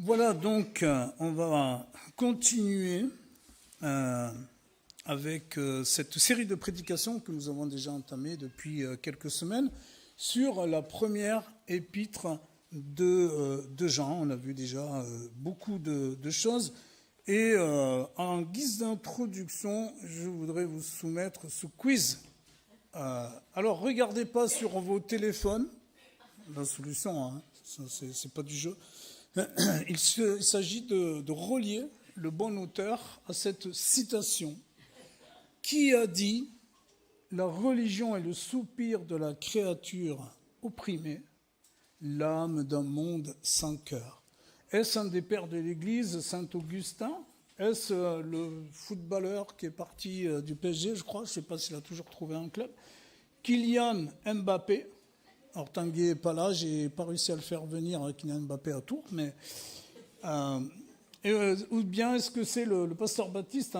Voilà, donc on va continuer avec cette série de prédications que nous avons déjà entamées depuis quelques semaines sur la première épître de Jean. On a vu déjà beaucoup de choses. Et en guise d'introduction, je voudrais vous soumettre ce quiz. Alors, regardez pas sur vos téléphones. La solution, hein, c'est pas du jeu. Il s'agit de relier le bon auteur à cette citation. Qui a dit « La religion est le soupir de la créature opprimée, l'âme d'un monde sans cœur ». Est-ce un des pères de l'Église, Saint Augustin ? Est-ce le footballeur qui est parti du PSG, je crois, je ne sais pas s'il a toujours trouvé un club, Kylian Mbappé? Alors Tanguy n'est pas là, je n'ai pas réussi à le faire venir, Kylian Mbappé à Tours, mais... ou bien est-ce que c'est le pasteur baptiste,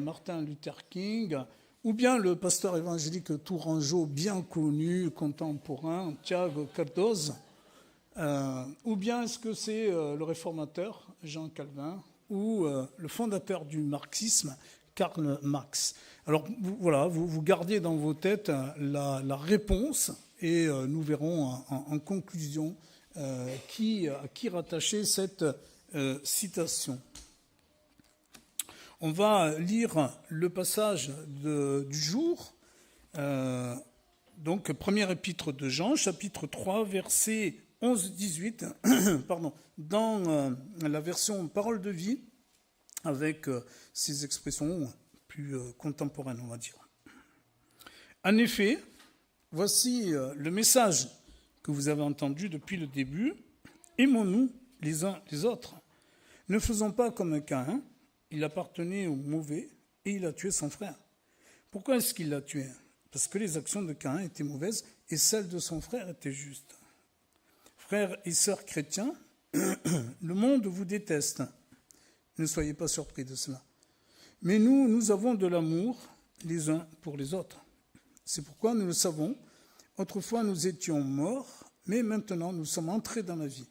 Martin Luther King, ou bien le pasteur évangélique tourangeau bien connu, contemporain, Thiago Cardozo, ou bien est-ce que c'est le réformateur Jean Calvin, ou le fondateur du marxisme, Karl Marx. Alors voilà, vous gardez dans vos têtes la réponse et nous verrons en conclusion à qui rattacher cette citation. On va lire le passage du jour, donc première épître de Jean, chapitre 3, versets 11-18, dans la version Parole de vie, avec ces expressions plus contemporaines, on va dire. En effet, voici le message que vous avez entendu depuis le début. Aimons-nous les uns les autres. Ne faisons pas comme Caïn, il appartenait au mauvais et il a tué son frère. Pourquoi est-ce qu'il l'a tué ? Parce que les actions de Caïn étaient mauvaises et celles de son frère étaient justes. Frères et sœurs chrétiens, le monde vous déteste. Ne soyez pas surpris de cela. Mais nous avons de l'amour les uns pour les autres. C'est pourquoi nous le savons. Autrefois, nous étions morts, mais maintenant, nous sommes entrés dans la vie.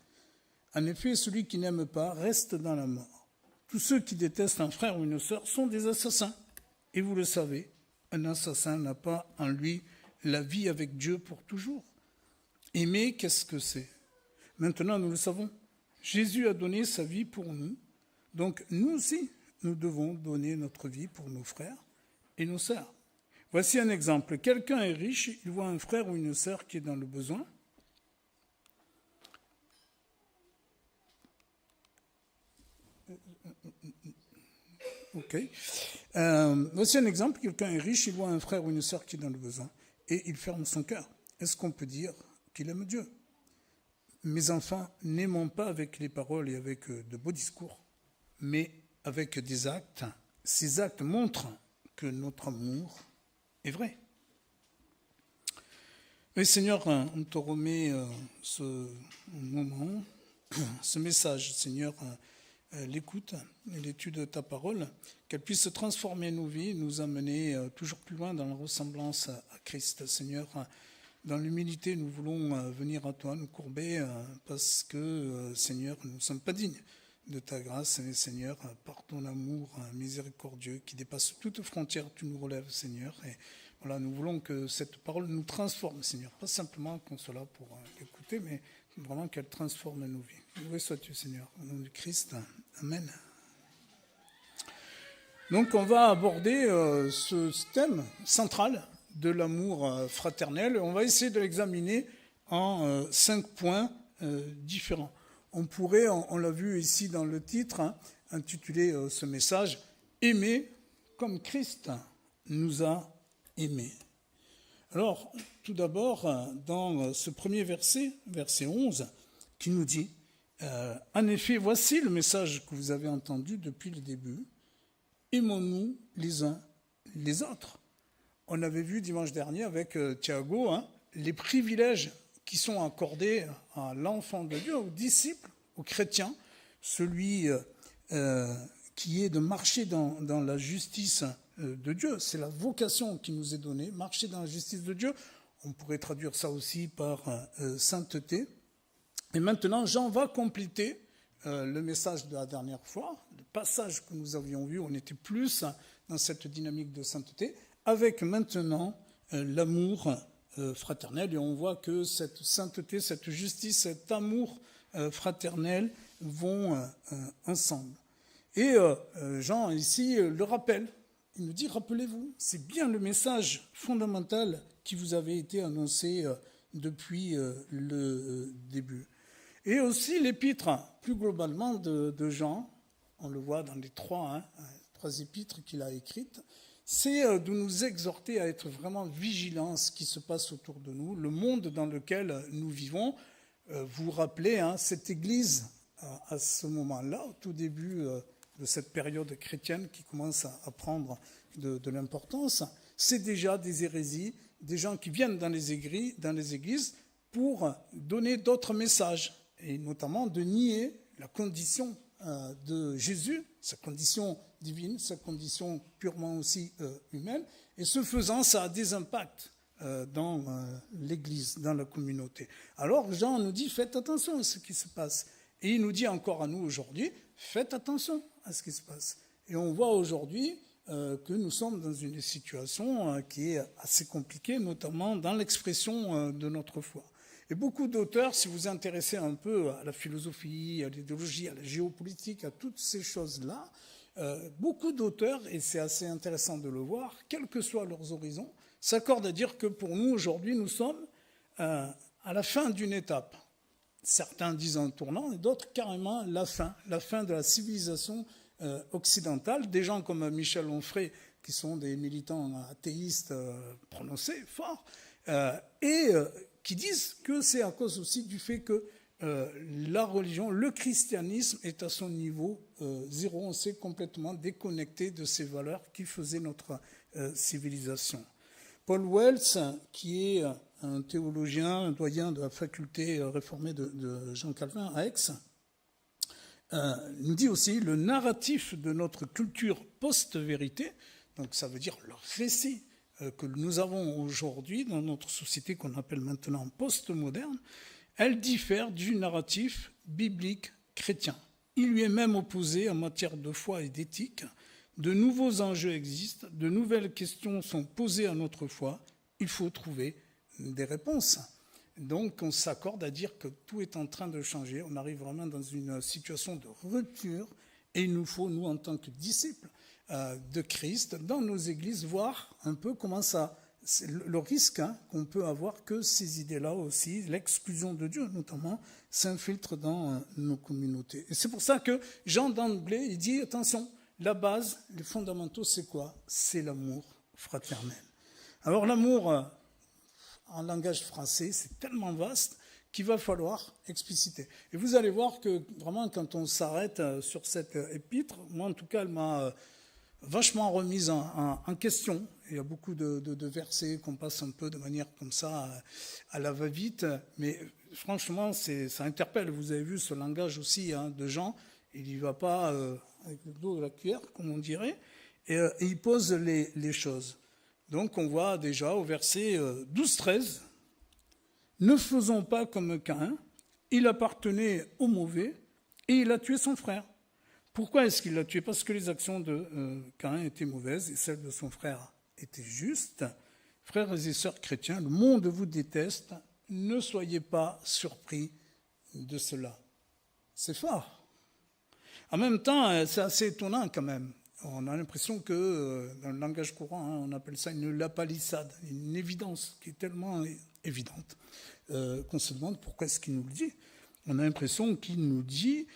En effet, celui qui n'aime pas reste dans la mort. Tous ceux qui détestent un frère ou une sœur sont des assassins. Et vous le savez, un assassin n'a pas en lui la vie avec Dieu pour toujours. Aimer, qu'est-ce que c'est ? Maintenant, nous le savons. Jésus a donné sa vie pour nous. Donc, nous aussi, nous devons donner notre vie pour nos frères et nos sœurs. Voici un exemple. Quelqu'un est riche, il voit un frère ou une sœur qui est dans le besoin. Ok. Voici un exemple. Quelqu'un est riche, il voit un frère ou une sœur qui est dans le besoin et il ferme son cœur. Est-ce qu'on peut dire qu'il aime Dieu ? Mes enfants, n'aimons pas avec les paroles et avec de beaux discours, mais avec des actes. Ces actes montrent que notre amour est vrai. Mais Seigneur, on te remet ce moment, ce message, Seigneur, l'écoute et l'étude de ta parole, qu'elle puisse transformer nos vies, nous amener toujours plus loin dans la ressemblance à Christ. Seigneur, dans l'humilité, nous voulons venir à toi, nous courber, parce que, Seigneur, nous ne sommes pas dignes de ta grâce. Et Seigneur, par ton amour miséricordieux qui dépasse toute frontière, tu nous relèves, Seigneur. Et voilà, nous voulons que cette parole nous transforme, Seigneur. Pas simplement qu'on soit là pour l'écouter, mais vraiment qu'elle transforme nos vies. Loué sois-tu, Seigneur, au nom du Christ. Amen. Donc, on va aborder ce thème central de l'amour fraternel. On va essayer de l'examiner en 5 points différents. On pourrait, on l'a vu ici dans le titre, intituler ce message « Aimer comme Christ nous a aimés ». Alors, tout d'abord, dans ce premier verset, verset 11, qui nous dit « En effet, voici le message que vous avez entendu depuis le début. Aimons-nous les uns les autres ». On avait vu dimanche dernier avec Thiago les privilèges qui sont accordés à l'enfant de Dieu, aux disciples, aux chrétiens, celui qui est de marcher dans la justice de Dieu. C'est la vocation qui nous est donnée, marcher dans la justice de Dieu. On pourrait traduire ça aussi par sainteté. Et maintenant, Jean va compléter le message de la dernière fois, le passage que nous avions vu, on était plus dans cette dynamique de sainteté, avec maintenant l'amour fraternel. Et on voit que cette sainteté, cette justice, cet amour fraternel vont ensemble. Et Jean, ici, le rappelle. Il nous dit, rappelez-vous, c'est bien le message fondamental qui vous avait été annoncé depuis le début. Et aussi l'épître, plus globalement, de Jean, on le voit dans les trois épîtres qu'il a écrites, c'est de nous exhorter à être vraiment vigilants à ce qui se passe autour de nous, le monde dans lequel nous vivons. Vous vous rappelez, cette Église, à ce moment-là, au tout début de cette période chrétienne qui commence à prendre de l'importance, c'est déjà des hérésies, des gens qui viennent dans les églises pour donner d'autres messages, et notamment de nier la condition de Jésus, sa condition divine, sa condition purement aussi humaine, et ce faisant, ça a des impacts dans l'Église, dans la communauté. Alors Jean nous dit, faites attention à ce qui se passe. Et il nous dit encore à nous aujourd'hui, faites attention à ce qui se passe. Et on voit aujourd'hui que nous sommes dans une situation qui est assez compliquée, notamment dans l'expression de notre foi. Et beaucoup d'auteurs, si vous vous intéressez un peu à la philosophie, à l'idéologie, à la géopolitique, à toutes ces choses-là, beaucoup d'auteurs, et c'est assez intéressant de le voir, quels que soient leurs horizons, s'accordent à dire que pour nous, aujourd'hui, nous sommes à la fin d'une étape. Certains disent un tournant, et d'autres carrément la fin de la civilisation occidentale. Des gens comme Michel Onfray, qui sont des militants athéistes prononcés, forts, et qui disent que c'est à cause aussi du fait que la religion, le christianisme est à son niveau zéro. On s'est complètement déconnecté de ces valeurs qui faisaient notre civilisation. Paul Wells, qui est un théologien, un doyen de la faculté réformée de Jean Calvin à Aix, nous dit aussi le narratif de notre culture post-vérité, donc ça veut dire le récit que nous avons aujourd'hui dans notre société qu'on appelle maintenant post-moderne, elle diffère du narratif biblique chrétien. Il lui est même opposé en matière de foi et d'éthique. De nouveaux enjeux existent, de nouvelles questions sont posées à notre foi. Il faut trouver des réponses. Donc on s'accorde à dire que tout est en train de changer. On arrive vraiment dans une situation de rupture et il nous faut, nous, en tant que disciples de Christ, dans nos églises, voir un peu comment ça, le risque qu'on peut avoir que ces idées-là aussi, l'exclusion de Dieu notamment, s'infiltrent dans nos communautés. Et c'est pour ça que Jean d'emblée, il dit, attention, la base, les fondamentaux, c'est quoi? C'est l'amour fraternel. Alors l'amour, en langage français, c'est tellement vaste qu'il va falloir expliciter. Et vous allez voir que vraiment, quand on s'arrête sur cette épître, moi en tout cas, elle m'a vachement remise en question. Il y a beaucoup de versets qu'on passe un peu de manière comme ça à la va-vite, mais franchement, ça interpelle. Vous avez vu ce langage aussi de Jean, il n'y va pas avec le dos de la cuillère, comme on dirait, et il pose les choses. Donc on voit déjà au verset 12-13, « Ne faisons pas comme Caïn, il appartenait au mauvais et il a tué son frère. » Pourquoi est-ce qu'il l'a tué? Parce que les actions de Caïn étaient mauvaises et celles de son frère étaient justes. Frères et sœurs chrétiens, le monde vous déteste, ne soyez pas surpris de cela. C'est fort. En même temps, c'est assez étonnant quand même. On a l'impression que, dans le langage courant, on appelle ça une lapalissade, une évidence qui est tellement évidente qu'on se demande pourquoi est-ce qu'il nous le dit. On a l'impression qu'il nous dit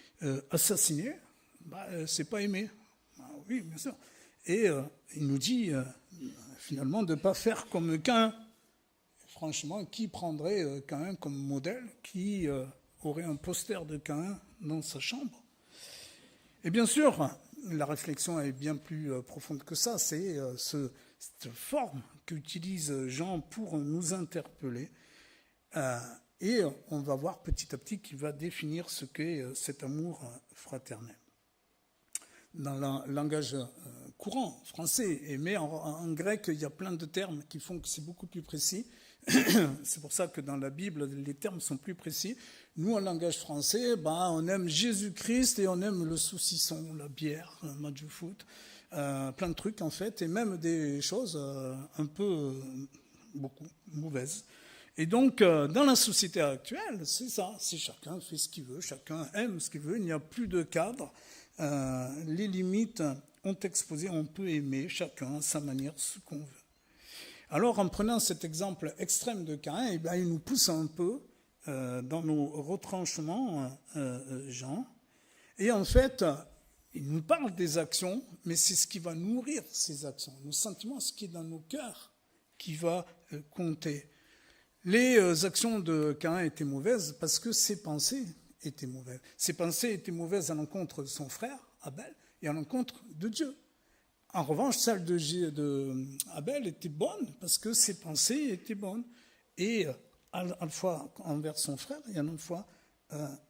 assassiner, c'est pas aimer. Oui, bien sûr. Et il nous dit finalement de ne pas faire comme Caïn. Franchement, qui prendrait Caïn comme modèle? Qui aurait un poster de Caïn dans sa chambre? Et bien sûr, la réflexion est bien plus profonde que ça. C'est cette forme qu'utilise Jean pour nous interpeller. Et on va voir petit à petit qu'il va définir ce qu'est cet amour fraternel. Dans le langage courant français, mais en grec, il y a plein de termes qui font que c'est beaucoup plus précis. C'est pour ça que dans la Bible, les termes sont plus précis. Nous, en langage français, on aime Jésus-Christ et on aime le saucisson, la bière, le match de foot, plein de trucs en fait, et même des choses un peu, beaucoup, mauvaises. Et donc, dans la société actuelle, c'est ça, c'est chacun fait ce qu'il veut, chacun aime ce qu'il veut, il n'y a plus de cadre, les limites ont exposé, on peut aimer chacun à sa manière ce qu'on veut. Alors, en prenant cet exemple extrême de Caïn, il nous pousse un peu dans nos retranchements, Jean. Et en fait, il nous parle des actions, mais c'est ce qui va nourrir ces actions, nos sentiments, ce qui est dans nos cœurs, qui va compter. Les actions de Caïn étaient mauvaises parce que ses pensées étaient mauvaises. Ses pensées étaient mauvaises à l'encontre de son frère, Abel, et à l'encontre de Dieu. En revanche, celle de Abel était bonne parce que ses pensées étaient bonnes. Et à la fois envers son frère et à la fois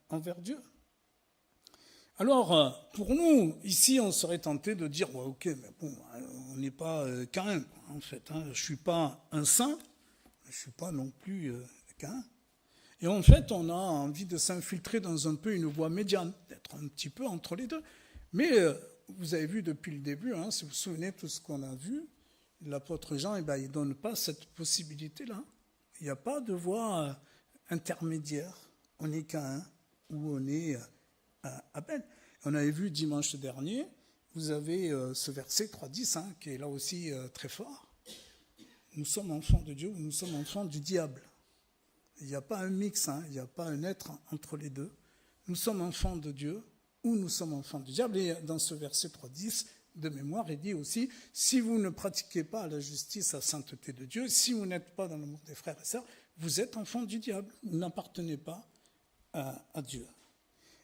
envers Dieu. Alors, pour nous, ici, on serait tenté de dire, ouais, ok, mais bon, on n'est pas Caïn, en fait. Je ne suis pas un saint, je ne suis pas non plus Caïn. Et en fait, on a envie de s'infiltrer dans un peu une voie médiane, d'être un petit peu entre les deux. Mais vous avez vu depuis le début, si vous vous souvenez de tout ce qu'on a vu, l'apôtre Jean, il ne donne pas cette possibilité-là. Il n'y a pas de voie intermédiaire. On est Caïn ou on est Abel. On avait vu dimanche dernier, vous avez ce verset 3.10 qui est là aussi très fort. Nous sommes enfants de Dieu ou nous sommes enfants du diable. Il n'y a pas un mix, il n'y a pas un être entre les deux. Nous sommes enfants de Dieu ou nous sommes enfants du diable. Et dans ce verset 3.10, de mémoire, il dit aussi, si vous ne pratiquez pas la justice, la sainteté de Dieu, si vous n'êtes pas dans l'amour des frères et sœurs, vous êtes enfants du diable, vous n'appartenez pas à Dieu.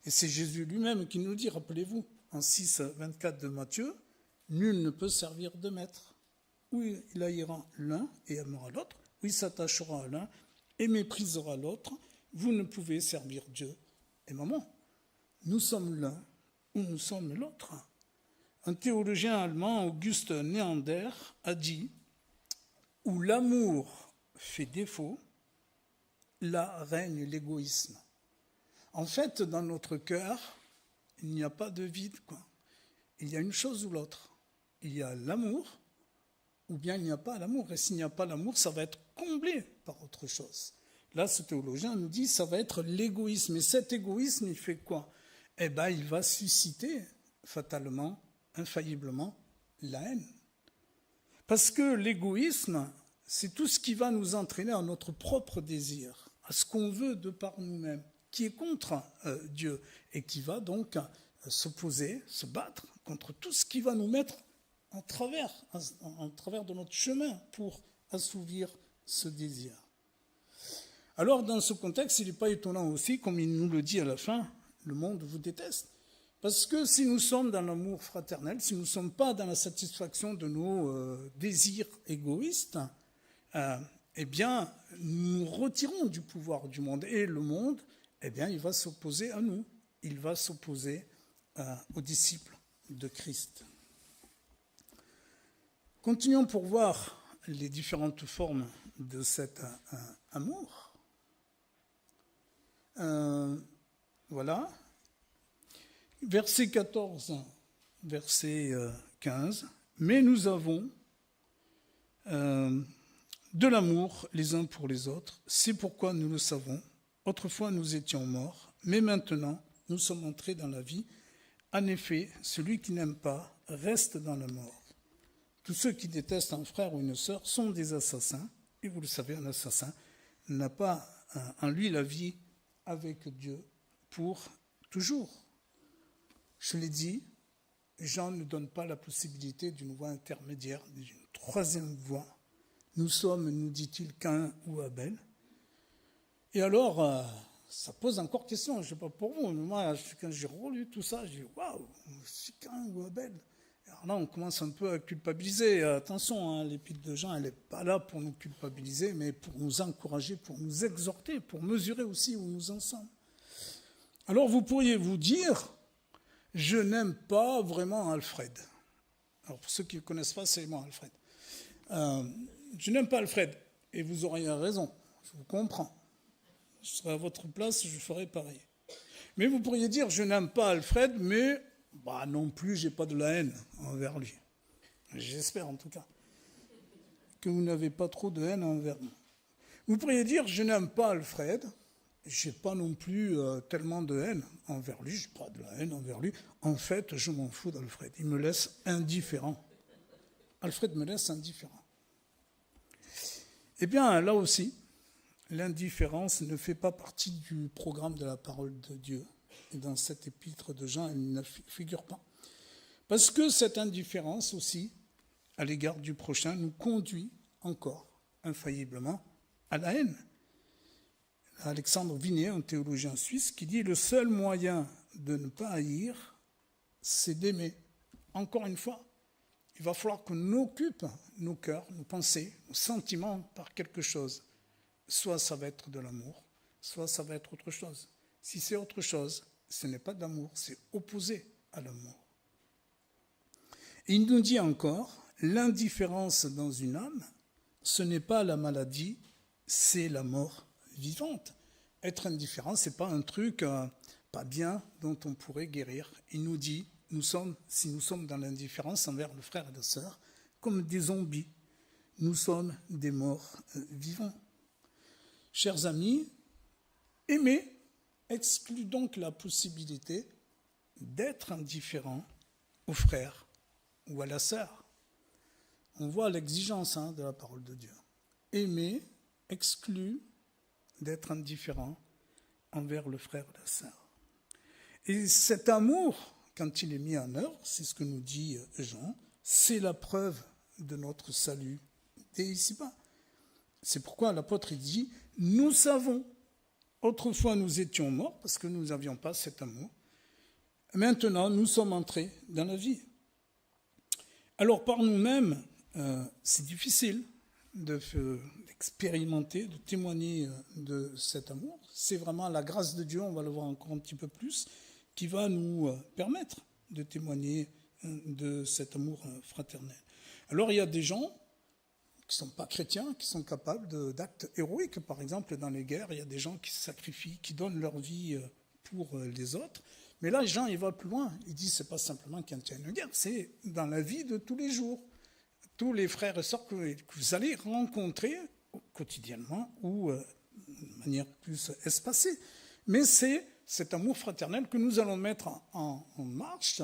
Et c'est Jésus lui-même qui nous dit, rappelez-vous, en 6.24 de Matthieu, nul ne peut servir de maître. Ou il haïra l'un et aimera l'autre, ou il s'attachera à l'un et méprisera l'autre. Vous ne pouvez servir Dieu et maman. Nous sommes l'un ou nous sommes l'autre. Un théologien allemand, Auguste Neander, a dit « Où l'amour fait défaut, là règne l'égoïsme. » En fait, dans notre cœur, il n'y a pas de vide, Il y a une chose ou l'autre. Il y a l'amour, ou bien il n'y a pas l'amour. Et s'il n'y a pas l'amour, ça va être comblé par autre chose. Là, ce théologien nous dit ça va être l'égoïsme. Et cet égoïsme, il fait quoi ? Il va susciter fatalement, infailliblement, la haine. Parce que l'égoïsme, c'est tout ce qui va nous entraîner à notre propre désir, à ce qu'on veut de par nous-mêmes, qui est contre Dieu et qui va donc s'opposer, se battre contre tout ce qui va nous mettre en travers de notre chemin pour assouvir ce désir. Alors, dans ce contexte, il n'est pas étonnant aussi, comme il nous le dit à la fin, le monde vous déteste. Parce que si nous sommes dans l'amour fraternel, si nous ne sommes pas dans la satisfaction de nos désirs égoïstes, nous retirons du pouvoir du monde. Et le monde, il va s'opposer à nous. Il va s'opposer aux disciples de Christ. Continuons pour voir les différentes formes de cet amour. Voilà. Verset 14, verset 15. Mais nous avons de l'amour les uns pour les autres. C'est pourquoi nous le savons. Autrefois, nous étions morts, mais maintenant, nous sommes entrés dans la vie. En effet, celui qui n'aime pas reste dans la mort. Tous ceux qui détestent un frère ou une sœur sont des assassins. Et vous le savez, un assassin n'a pas en lui la vie avec Dieu pour toujours. Je l'ai dit, Jean ne donne pas la possibilité d'une voie intermédiaire, d'une troisième voie. Nous sommes, nous dit-il, Caïn ou Abel. Et alors, ça pose encore question, je ne sais pas pour vous, mais moi, quand j'ai relu tout ça, j'ai dit « Waouh, c'est Caïn ou Abel ?» Alors là, on commence un peu à culpabiliser. Attention, l'épître de Jean, elle n'est pas là pour nous culpabiliser, mais pour nous encourager, pour nous exhorter, pour mesurer aussi où nous en sommes. Alors, vous pourriez vous dire, je n'aime pas vraiment Alfred. Alors, pour ceux qui ne connaissent pas, c'est moi, Alfred. Je n'aime pas Alfred, et vous auriez raison, je vous comprends. Je serais à votre place, je ferais pareil. Mais vous pourriez dire, je n'aime pas Alfred, mais non plus, j'ai pas de la haine envers lui. J'espère en tout cas que vous n'avez pas trop de haine envers moi. Vous pourriez dire, je n'aime pas Alfred, j'ai pas non plus tellement de haine envers lui, j'ai pas de la haine envers lui. En fait, je m'en fous d'Alfred, il me laisse indifférent. Alfred me laisse indifférent. Eh bien, là aussi, l'indifférence ne fait pas partie du programme de la parole de Dieu. Et dans cet épître de Jean, elle ne figure pas. Parce que cette indifférence aussi, à l'égard du prochain, nous conduit encore, infailliblement, à la haine. Alexandre Vignet, un théologien suisse, qui dit « Le seul moyen de ne pas haïr, c'est d'aimer. » Encore une fois, il va falloir qu'on occupe nos cœurs, nos pensées, nos sentiments par quelque chose. Soit ça va être de l'amour, soit ça va être autre chose. Si c'est autre chose, ce n'est pas de l'amour, c'est opposé à l'amour. Et il nous dit encore, l'indifférence dans une âme, ce n'est pas la maladie, c'est la mort vivante. Être indifférent, ce n'est pas un truc pas bien dont on pourrait guérir. Il nous dit, si nous sommes dans l'indifférence envers le frère et la sœur, comme des zombies, nous sommes des morts vivants. Chers amis, aimer exclut donc la possibilité d'être indifférent au frère ou à la sœur. On voit l'exigence de la parole de Dieu. Aimer exclut d'être indifférent envers le frère et la sœur. Et cet amour, quand il est mis en œuvre, c'est ce que nous dit Jean, c'est la preuve de notre salut dès ici-bas. C'est pourquoi l'apôtre dit, nous savons, autrefois nous étions morts parce que nous n'avions pas cet amour. Maintenant, nous sommes entrés dans la vie. Alors par nous-mêmes, c'est difficile d'expérimenter, de témoigner de cet amour. C'est vraiment la grâce de Dieu, on va le voir encore un petit peu plus, qui va nous permettre de témoigner de cet amour fraternel. Alors il y a des gens qui ne sont pas chrétiens, qui sont capables d'actes héroïques. Par exemple, dans les guerres, il y a des gens qui se sacrifient, qui donnent leur vie pour les autres. Mais là, Jean, il va plus loin. Il dit, c'est pas simplement quand il y a une guerre, c'est dans la vie de tous les jours. Tous les frères et sœurs que vous allez rencontrer quotidiennement ou de manière plus espacée. Mais c'est cet amour fraternel que nous allons mettre en marche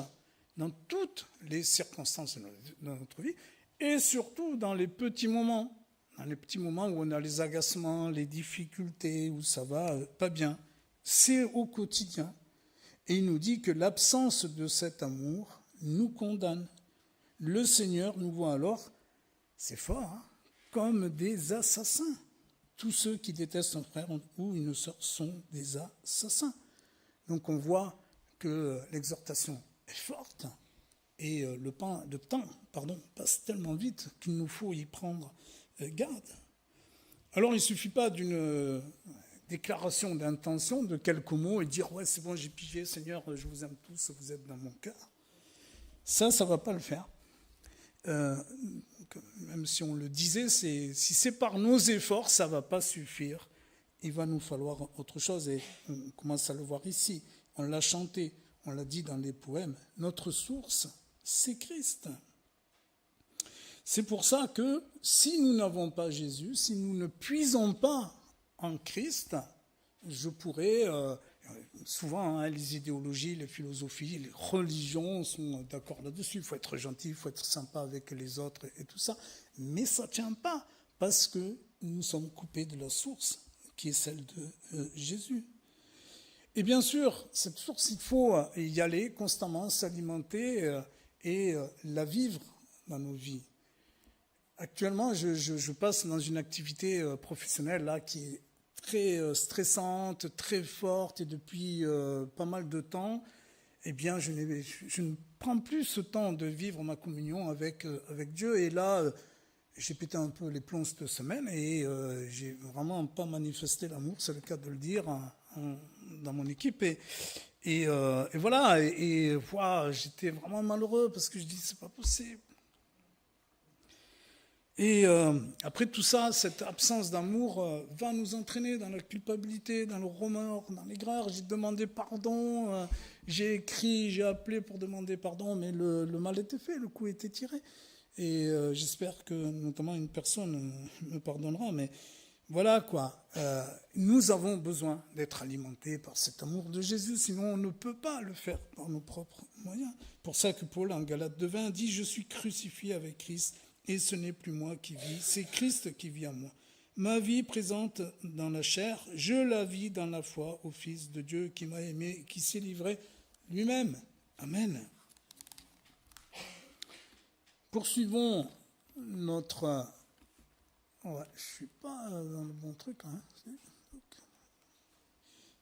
dans toutes les circonstances de notre vie et surtout dans les petits moments. Dans les petits moments où on a les agacements, les difficultés, où ça va pas bien. C'est au quotidien. Et il nous dit que l'absence de cet amour nous condamne. Le Seigneur nous voit alors, c'est fort, comme des assassins. Tous ceux qui détestent un frère ou une sœur sont des assassins. Donc on voit que l'exhortation est forte et le temps passe tellement vite qu'il nous faut y prendre garde. Alors il ne suffit pas d'une déclaration d'intention de quelques mots et dire « ouais, c'est bon, j'ai pigé, Seigneur, je vous aime tous, vous êtes dans mon cœur ». Ça ne va pas le faire. Même si on le disait, si c'est par nos efforts, ça ne va pas suffire. Il va nous falloir autre chose et on commence à le voir ici. On l'a chanté, on l'a dit dans les poèmes. Notre source, c'est Christ. C'est pour ça que si nous n'avons pas Jésus, si nous ne puisons pas en Christ, je pourrais... souvent, les idéologies, les philosophies, les religions sont d'accord là-dessus. Il faut être gentil, il faut être sympa avec les autres et tout ça. Mais ça ne tient pas parce que nous sommes coupés de la source qui est celle de Jésus. Et bien sûr, cette source, il faut y aller constamment, s'alimenter et la vivre dans nos vies. Actuellement, je passe dans une activité professionnelle là qui est très stressante, très forte, et depuis pas mal de temps, eh bien, je ne prends plus ce temps de vivre ma communion avec Dieu. Et là, j'ai pété un peu les plombs cette semaine et j'ai vraiment pas manifesté l'amour, c'est le cas de le dire, dans mon équipe. Et voilà, et voilà, j'étais vraiment malheureux parce que je dis, c'est pas possible. Et après tout ça, cette absence d'amour va nous entraîner dans la culpabilité, dans le remords, dans l'aigreur. J'ai demandé pardon, j'ai écrit, j'ai appelé pour demander pardon, mais le mal était fait, le coup était tiré. Et j'espère que notamment une personne me pardonnera, mais voilà quoi. Nous avons besoin d'être alimentés par cet amour de Jésus, sinon on ne peut pas le faire par nos propres moyens. Pour ça que Paul en Galates 2:20 dit « Je suis crucifié avec Christ ». Et ce n'est plus moi qui vis, c'est Christ qui vit en moi. Ma vie présente dans la chair, je la vis dans la foi au Fils de Dieu qui m'a aimé, qui s'est livré lui-même. Amen. Poursuivons notre... Ouais, je ne suis pas dans le bon truc. Hein.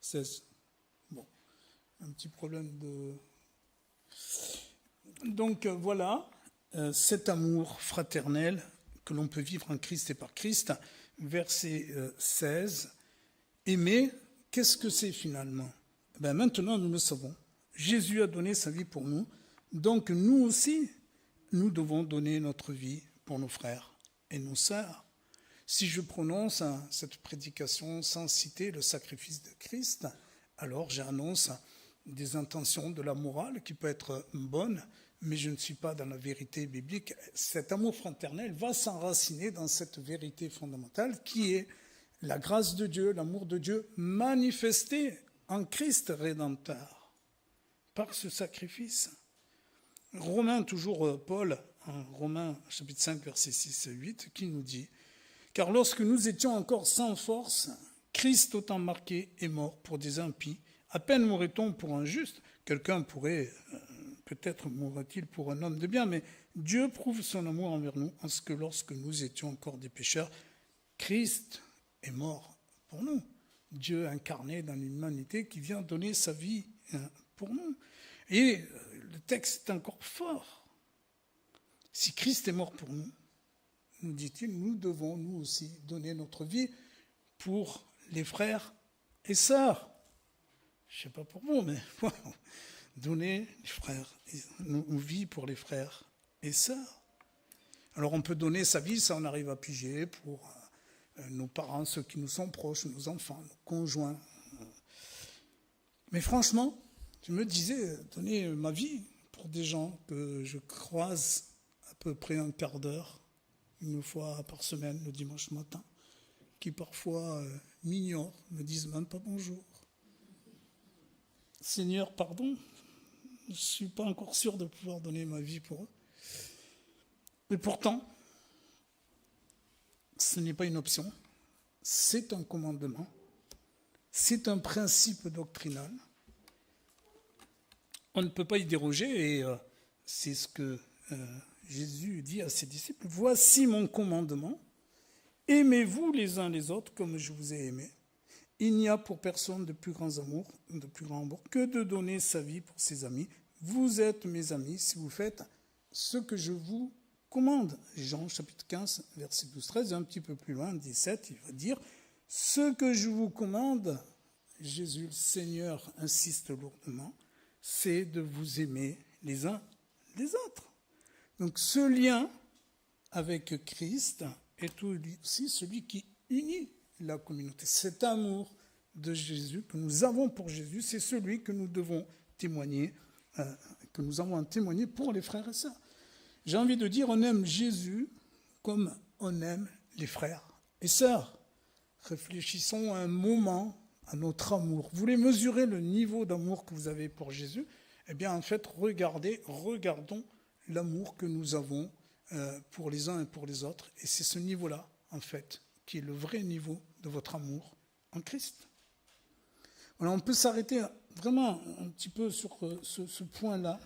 16. Bon, un petit problème de... Donc voilà. Cet amour fraternel que l'on peut vivre en Christ et par Christ. Verset 16. Aimer, qu'est-ce que c'est finalement ? Maintenant, nous le savons. Jésus a donné sa vie pour nous. Donc, nous aussi, nous devons donner notre vie pour nos frères et nos sœurs. Si je prononce cette prédication sans citer le sacrifice de Christ, alors j'annonce des intentions de la morale qui peut être bonne, mais je ne suis pas dans la vérité biblique. Cet amour fraternel va s'enraciner dans cette vérité fondamentale qui est la grâce de Dieu, l'amour de Dieu manifesté en Christ Rédempteur par ce sacrifice. Romains, toujours Paul, en Romains chapitre 5, versets 6 et 8, qui nous dit « Car lorsque nous étions encore sans force, Christ autant marqué est mort pour des impies. À peine mourrait-on pour un juste. » Quelqu'un pourrait... Peut-être mourra-t-il pour un homme de bien, mais Dieu prouve son amour envers nous en ce que lorsque nous étions encore des pécheurs, Christ est mort pour nous. Dieu incarné dans l'humanité qui vient donner sa vie pour nous. Et le texte est encore fort. Si Christ est mort pour nous, nous dit-il, nous devons nous aussi donner notre vie pour les frères et sœurs. Je ne sais pas pour vous, mais donner les frères, nos vies pour les frères et sœurs. Alors on peut donner sa vie, ça on arrive à piger pour nos parents, ceux qui nous sont proches, nos enfants, nos conjoints. Mais franchement, je me disais, donner ma vie pour des gens que je croise à peu près un quart d'heure, une fois par semaine, le dimanche matin, qui parfois m'ignorent, me disent même pas bonjour. Seigneur, pardon, je ne suis pas encore sûr de pouvoir donner ma vie pour eux. Mais pourtant, ce n'est pas une option, c'est un commandement, c'est un principe doctrinal. On ne peut pas y déroger et c'est ce que Jésus dit à ses disciples. « Voici mon commandement, aimez-vous les uns les autres comme je vous ai aimé. Il n'y a pour personne de plus grand amour que de donner sa vie pour ses amis. Vous êtes mes amis si vous faites ce que je vous commande. » Jean chapitre 15, verset 12-13, un petit peu plus loin, 17, il va dire « Ce que je vous commande, Jésus le Seigneur insiste lourdement, c'est de vous aimer les uns les autres. » Donc ce lien avec Christ est aussi celui qui unit la communauté. Cet amour de Jésus que nous avons pour Jésus, c'est celui que nous devons témoigner, que nous avons à témoigner pour les frères et sœurs. J'ai envie de dire, on aime Jésus comme on aime les frères et sœurs. Réfléchissons un moment à notre amour. Vous voulez mesurer le niveau d'amour que vous avez pour Jésus ? Eh bien, en fait, regardons l'amour que nous avons pour les uns et pour les autres. Et c'est ce niveau-là, en fait, qui est le vrai niveau de votre amour en Christ. Voilà, on peut s'arrêter vraiment un petit peu sur ce point-là.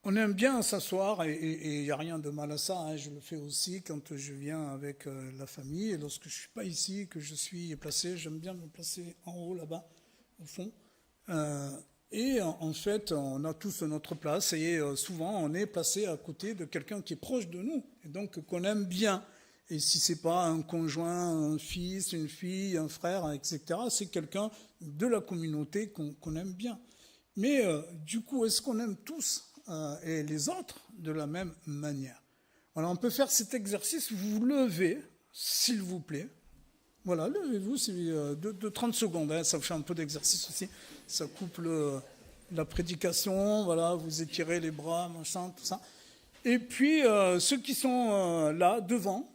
On aime bien s'asseoir et il n'y a rien de mal à ça. Hein. Je le fais aussi quand je viens avec la famille. Et lorsque je ne suis pas ici, que je suis placé, j'aime bien me placer en haut, là-bas, au fond. Et en fait, on a tous notre place. Et souvent, on est placé à côté de quelqu'un qui est proche de nous. Et donc, qu'on aime bien. Et si ce n'est pas un conjoint, un fils, une fille, un frère, etc., c'est quelqu'un de la communauté qu'on aime bien. Mais du coup, est-ce qu'on aime tous et les autres de la même manière ? Voilà, on peut faire cet exercice, vous vous levez, s'il vous plaît. Voilà, levez-vous, c'est de 30 secondes, hein, ça fait un peu d'exercice aussi. Ça coupe la prédication, voilà, vous étirez les bras, machin, tout ça. Et puis, ceux qui sont là, devant,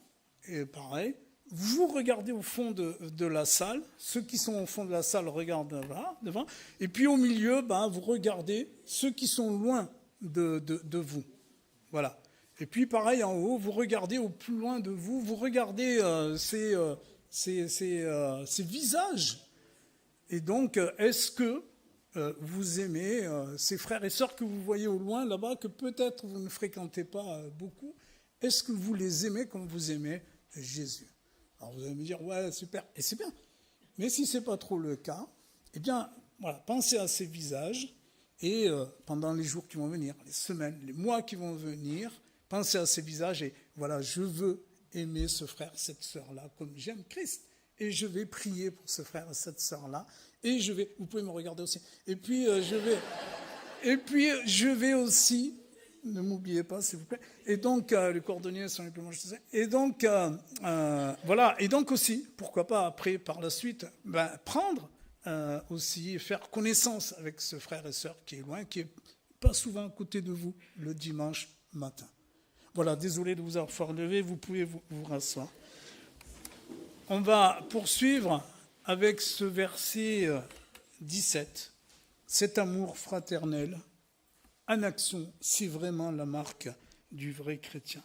et pareil, vous regardez au fond de la salle. Ceux qui sont au fond de la salle regardent là, devant. Et puis au milieu, vous regardez ceux qui sont loin de vous. Voilà. Et puis pareil, en haut, vous regardez au plus loin de vous, vous regardez ces visages. Et donc, est-ce que vous aimez ces frères et sœurs que vous voyez au loin là-bas, que peut-être vous ne fréquentez pas beaucoup? Est-ce que vous les aimez comme vous aimez Jésus? Alors vous allez me dire, ouais, super, et c'est bien. Mais si ce n'est pas trop le cas, eh bien, voilà, pensez à ces visages, et pendant les jours qui vont venir, les semaines, les mois qui vont venir, pensez à ces visages, et voilà, je veux aimer ce frère, cette sœur-là, comme j'aime Christ. Et je vais prier pour ce frère et cette sœur-là, et vous pouvez me regarder aussi, et puis je vais aussi... Ne m'oubliez pas, s'il vous plaît. Et donc, les coordonnées sont les plus moches. Et donc, voilà. Et donc aussi, pourquoi pas après, par la suite, prendre aussi, faire connaissance avec ce frère et sœur qui est loin, qui est pas souvent à côté de vous le dimanche matin. Voilà, désolé de vous avoir fait lever, vous pouvez vous rasseoir. On va poursuivre avec ce verset 17. Cet amour fraternel en action, c'est vraiment la marque du vrai chrétien.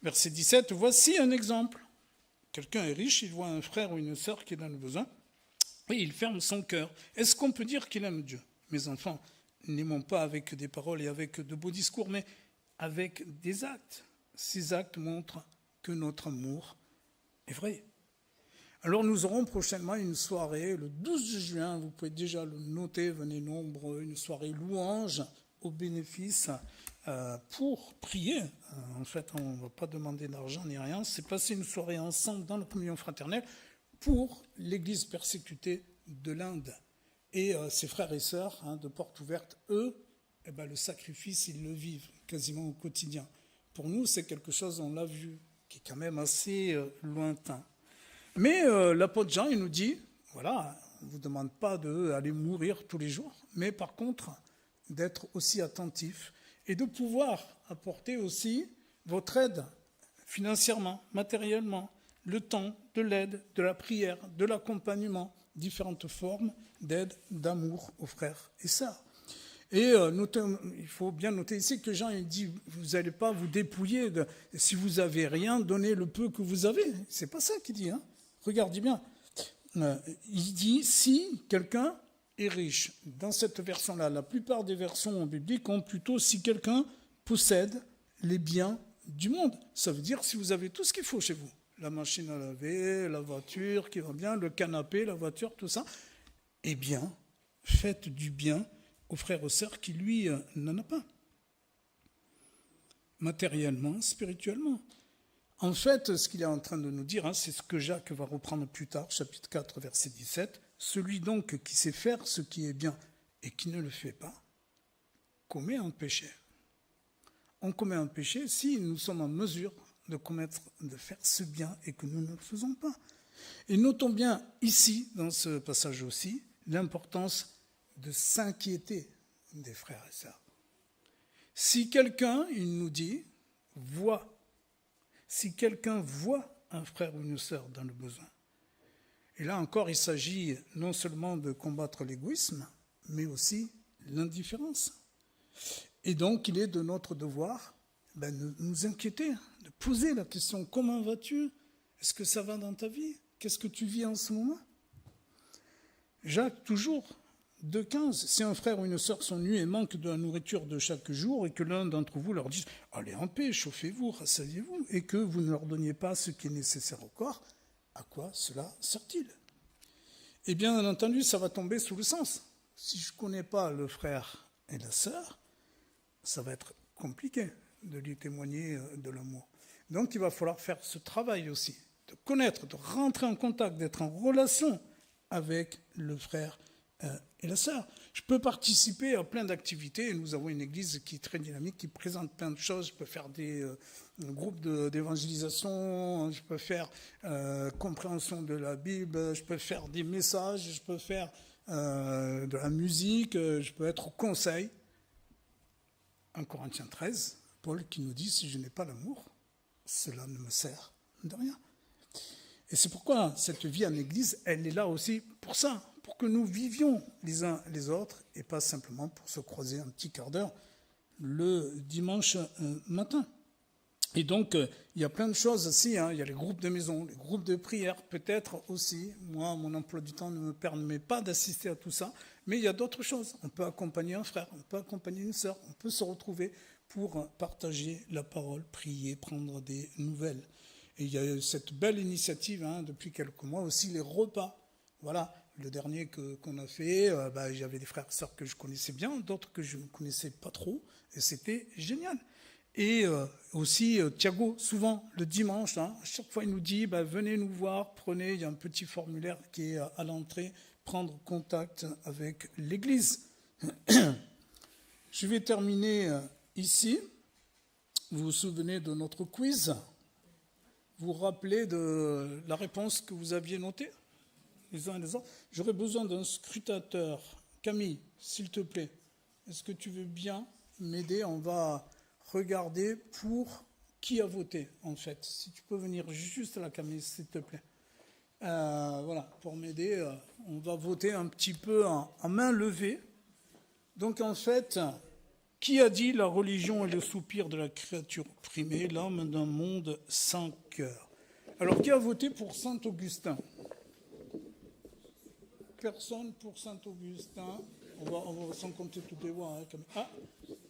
Verset 17, voici un exemple. Quelqu'un est riche, il voit un frère ou une sœur qui est dans le besoin, et il ferme son cœur. Est-ce qu'on peut dire qu'il aime Dieu? Mes enfants, n'aimons pas avec des paroles et avec de beaux discours, mais avec des actes. Ces actes montrent que notre amour est vrai. Alors nous aurons prochainement une soirée, le 12 juin, vous pouvez déjà le noter, venez nombreux, une soirée louange, au bénéfice pour prier. En fait, on ne va pas demander d'argent ni rien. C'est passer une soirée ensemble dans la communion fraternelle pour l'Église persécutée de l'Inde. Et ses frères et sœurs de Porte Ouverte, eux, le sacrifice, ils le vivent quasiment au quotidien. Pour nous, c'est quelque chose, on l'a vu, qui est quand même assez lointain. Mais l'apôtre Jean, il nous dit, voilà, on ne vous demande pas d'aller mourir tous les jours, mais par contre... d'être aussi attentif et de pouvoir apporter aussi votre aide financièrement, matériellement, le temps, de l'aide, de la prière, de l'accompagnement, différentes formes d'aide, d'amour aux frères et sœurs. Et il faut bien noter ici que Jean il dit, vous n'allez pas vous dépouiller, si vous n'avez rien, donnez le peu que vous avez. C'est pas ça qu'il dit, hein. Regardez bien. Il dit, si quelqu'un est riche. Dans cette version-là, la plupart des versions bibliques ont plutôt si quelqu'un possède les biens du monde. Ça veut dire si vous avez tout ce qu'il faut chez vous. La machine à laver, la voiture qui va bien, le canapé, la voiture, tout ça. Eh bien, faites du bien aux frères et aux sœurs qui, lui, n'en a pas. Matériellement, spirituellement. En fait, ce qu'il est en train de nous dire, c'est ce que Jacques va reprendre plus tard, chapitre 4, verset 17. Celui donc qui sait faire ce qui est bien et qui ne le fait pas, commet un péché. On commet un péché si nous sommes en mesure de faire ce bien et que nous ne le faisons pas. Et notons bien ici, dans ce passage aussi, l'importance de s'inquiéter des frères et sœurs. Si quelqu'un, il nous dit, si quelqu'un voit un frère ou une sœur dans le besoin, et là encore, il s'agit non seulement de combattre l'égoïsme, mais aussi l'indifférence. Et donc, il est de notre devoir de nous inquiéter, de poser la question, comment vas-tu? Est-ce que ça va dans ta vie? Qu'est-ce que tu vis en ce moment? Jacques, toujours, 2,15, si un frère ou une sœur sont nus et manquent de la nourriture de chaque jour, et que l'un d'entre vous leur dise « Allez en paix, chauffez-vous, rassasiez-vous », et que vous ne leur donniez pas ce qui est nécessaire au corps, à quoi cela sert-il? Eh bien entendu, ça va tomber sous le sens. Si je ne connais pas le frère et la sœur, ça va être compliqué de lui témoigner de l'amour. Donc il va falloir faire ce travail aussi, de connaître, de rentrer en contact, d'être en relation avec le frère et la sœur. Je peux participer à plein d'activités. Nous avons une église qui est très dynamique, qui présente plein de choses. Je peux faire des groupes d'évangélisation, je peux faire compréhension de la Bible, je peux faire des messages, je peux faire de la musique, je peux être au conseil. 1 Corinthiens 13, Paul qui nous dit « Si je n'ai pas l'amour, cela ne me sert de rien ». Et c'est pourquoi cette vie en église, elle est là aussi pour ça, pour que nous vivions les uns les autres et pas simplement pour se croiser un petit quart d'heure le dimanche matin. Et donc, il y a plein de choses aussi, hein. Il y a les groupes de maison, les groupes de prière, peut-être aussi. Moi, mon emploi du temps ne me permet pas d'assister à tout ça, mais il y a d'autres choses. On peut accompagner un frère, on peut accompagner une sœur, on peut se retrouver pour partager la parole, prier, prendre des nouvelles. Et il y a cette belle initiative, hein, depuis quelques mois aussi, les repas. Voilà, le dernier qu'on a fait, j'avais des frères et sœurs que je connaissais bien, d'autres que je ne connaissais pas trop, et c'était génial. Et aussi, Thiago, souvent, le dimanche, hein, à chaque fois, il nous dit, venez nous voir, prenez, il y a un petit formulaire qui est à l'entrée, prendre contact avec l'Église. Je vais terminer ici. Vous vous souvenez de notre quiz ? Vous vous rappelez de la réponse que vous aviez notée, les uns et les autres ? J'aurais besoin d'un scrutateur. Camille, s'il te plaît, est-ce que tu veux bien m'aider ? On va regarder pour qui a voté, en fait. Si tu peux venir juste là, Camille, s'il te plaît. Voilà, pour m'aider, on va voter un petit peu en main levée. Donc, en fait, qui a dit la religion est le soupir de la créature opprimée, l'âme d'un monde sans cœur? Alors, qui a voté pour Saint Augustin? Personne pour Saint Augustin. On va sans compter toutes les voix. Hein,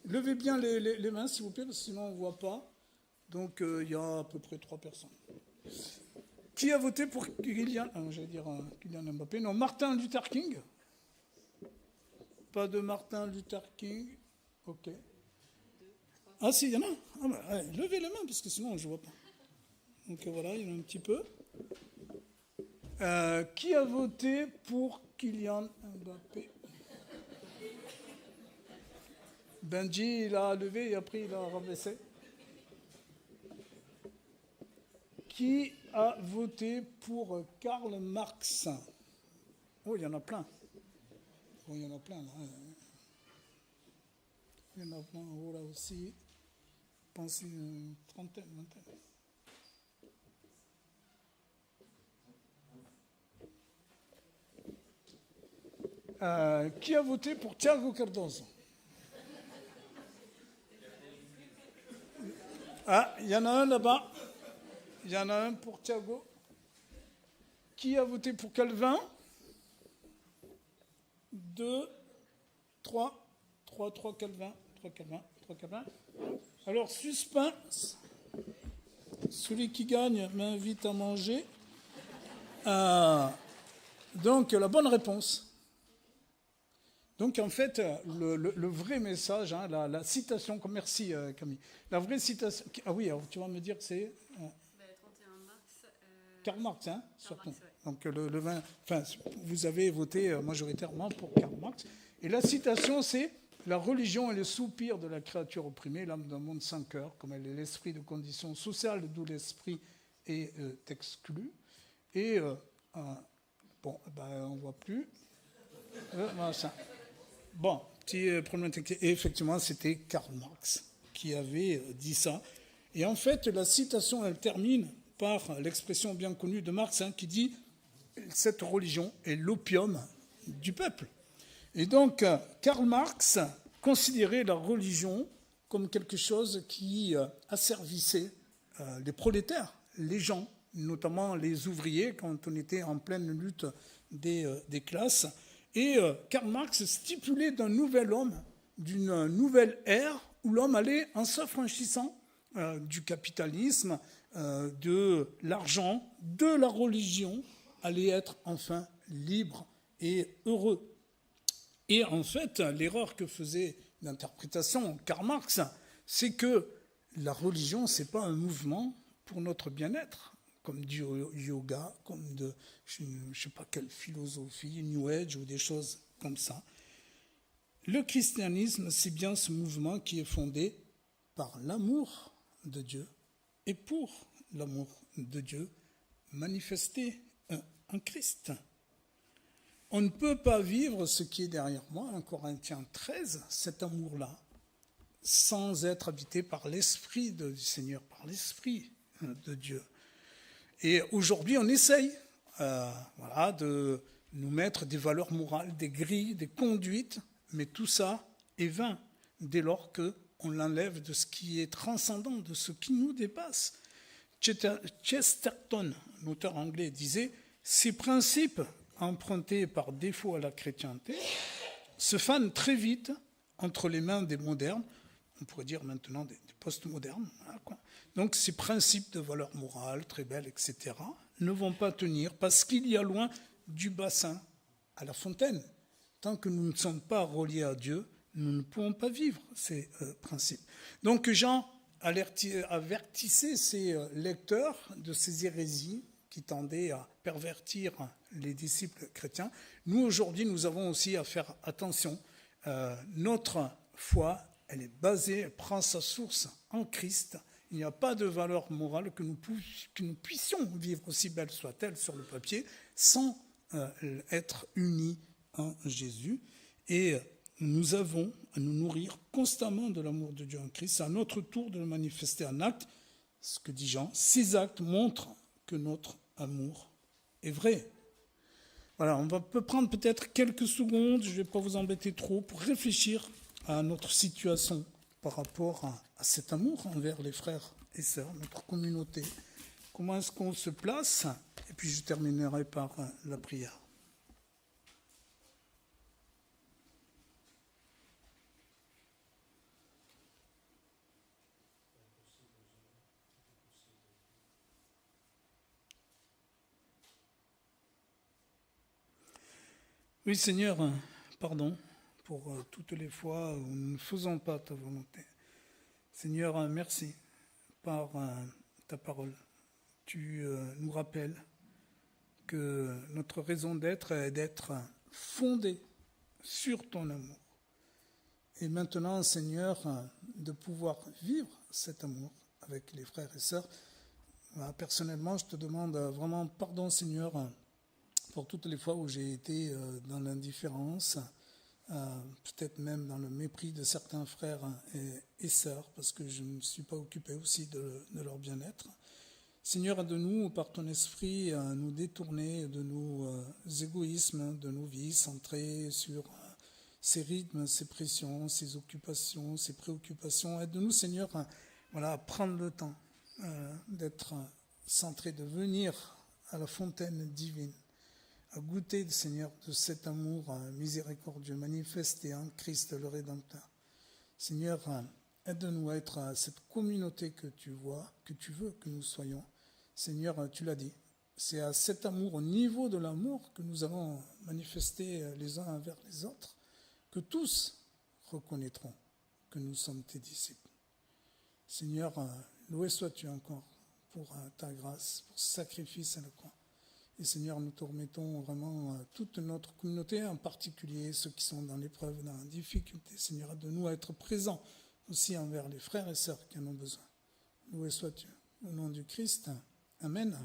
levez bien les mains, s'il vous plaît, parce que sinon on ne voit pas. Donc, il y a à peu près 3 personnes. Qui a voté pour Kylian Mbappé? Non, Martin Luther King. Pas de Martin Luther King. Ok. Ah si, il y en a. Levez les mains, parce que sinon je ne vois pas. Donc voilà, il y en a un petit peu. Qui a voté pour Kylian Mbappé? Benji, il a levé et après il a rabaissé. Qui a voté pour Karl Marx? Oh, il y en a plein. Oh, il y en a plein là. Il y en a plein en haut là aussi. Je pense une trentaine, vingtaine. Qui a voté pour Thiago Cardoso? Ah, il y en a un là-bas. Il y en a un pour Thiago. Qui a voté pour Calvin? 2, 3 Calvin. 3 Calvin. Alors, suspense. Celui qui gagne m'invite à manger. Donc, la bonne réponse. Donc, en fait, le vrai message, hein, la citation, merci Camille, la vraie citation, ah oui, alors tu vas me dire que c'est... 31 mars. Karl Marx, hein, surtout. Marx, ouais. Donc, le 20, enfin, vous avez voté majoritairement pour Karl Marx. Et la citation, c'est « La religion est le soupir de la créature opprimée, l'âme d'un monde sans cœur, comme elle est l'esprit de conditions sociales, d'où l'esprit est exclu. » Et, on ne voit plus. Voilà. Bon, petit problème technique. Et effectivement, c'était Karl Marx qui avait dit ça. Et en fait, la citation, elle termine par l'expression bien connue de Marx, hein, qui dit « Cette religion est l'opium du peuple ». Et donc, Karl Marx considérait la religion comme quelque chose qui asservissait les prolétaires, les gens, notamment les ouvriers, quand on était en pleine lutte des classes. Et Karl Marx stipulait d'un nouvel homme, d'une nouvelle ère, où l'homme allait, en s'affranchissant du capitalisme, de l'argent, de la religion, allait être enfin libre et heureux. Et en fait, l'erreur que faisait l'interprétation Karl Marx, c'est que la religion, ce n'est pas un mouvement pour notre bien-être, comme du yoga, comme de je ne sais pas quelle philosophie, New Age ou des choses comme ça. Le christianisme, c'est bien ce mouvement qui est fondé par l'amour de Dieu et pour l'amour de Dieu manifesté en Christ. On ne peut pas vivre ce qui est derrière moi, en Corinthiens 13, cet amour-là, sans être habité par l'Esprit du Seigneur, par l'Esprit de Dieu. Et aujourd'hui, on essaye de nous mettre des valeurs morales, des grilles, des conduites, mais tout ça est vain dès lors qu'on l'enlève de ce qui est transcendant, de ce qui nous dépasse. Chesterton, un auteur anglais, disait « Ces principes empruntés par défaut à la chrétienté se fanent très vite entre les mains des modernes, on pourrait dire maintenant des postmodernes. Voilà, quoi. Donc ces principes de valeur morale, très belles, etc., ne vont pas tenir parce qu'il y a loin du bassin à la fontaine. Tant que nous ne sommes pas reliés à Dieu, nous ne pouvons pas vivre ces principes. Donc Jean avertissait ses lecteurs de ces hérésies qui tendaient à pervertir les disciples chrétiens. Nous, aujourd'hui, nous avons aussi à faire attention. Notre foi, elle est basée, elle prend sa source en Christ. Il n'y a pas de valeur morale que nous puissions vivre, aussi belle soit-elle sur le papier, sans être unis en Jésus. Et nous avons à nous nourrir constamment de l'amour de Dieu en Christ. C'est à notre tour de le manifester en acte. Ce que dit Jean, ces actes montrent que notre amour est vrai. Voilà, on peut prendre peut-être quelques secondes, je ne vais pas vous embêter trop, pour réfléchir à notre situation par rapport à cet amour envers les frères et sœurs, notre communauté. Comment est-ce qu'on se place? Et puis je terminerai par la prière. Oui, Seigneur, pardon pour toutes les fois où nous ne faisons pas ta volonté. Seigneur, merci par ta parole. Tu nous rappelles que notre raison d'être est d'être fondée sur ton amour. Et maintenant, Seigneur, de pouvoir vivre cet amour avec les frères et sœurs. Personnellement, je te demande vraiment pardon, Seigneur, pour toutes les fois où j'ai été dans l'indifférence, peut-être même dans le mépris de certains frères et sœurs, parce que je ne me suis pas occupé aussi de leur bien-être. Seigneur, aide-nous par ton esprit à nous détourner de nos égoïsmes, de nos vies centrées sur ces rythmes, ces pressions, ces occupations, ces préoccupations. Aide-nous, Seigneur, à prendre le temps d'être centré, de venir à la fontaine divine, à goûter, Seigneur, de cet amour miséricordieux manifesté en Christ le Rédempteur. Seigneur, aide-nous à être cette communauté que tu vois, que tu veux que nous soyons. Seigneur, tu l'as dit, c'est à cet amour, au niveau de l'amour que nous allons manifester les uns envers les autres, que tous reconnaîtront que nous sommes tes disciples. Seigneur, loué sois-tu encore pour ta grâce, pour ce sacrifice à la croix. Et Seigneur, nous te remettons vraiment toute notre communauté, en particulier ceux qui sont dans l'épreuve, dans la difficulté. Seigneur, aide-nous à être présents aussi envers les frères et sœurs qui en ont besoin. Loué sois-tu. Au nom du Christ, Amen.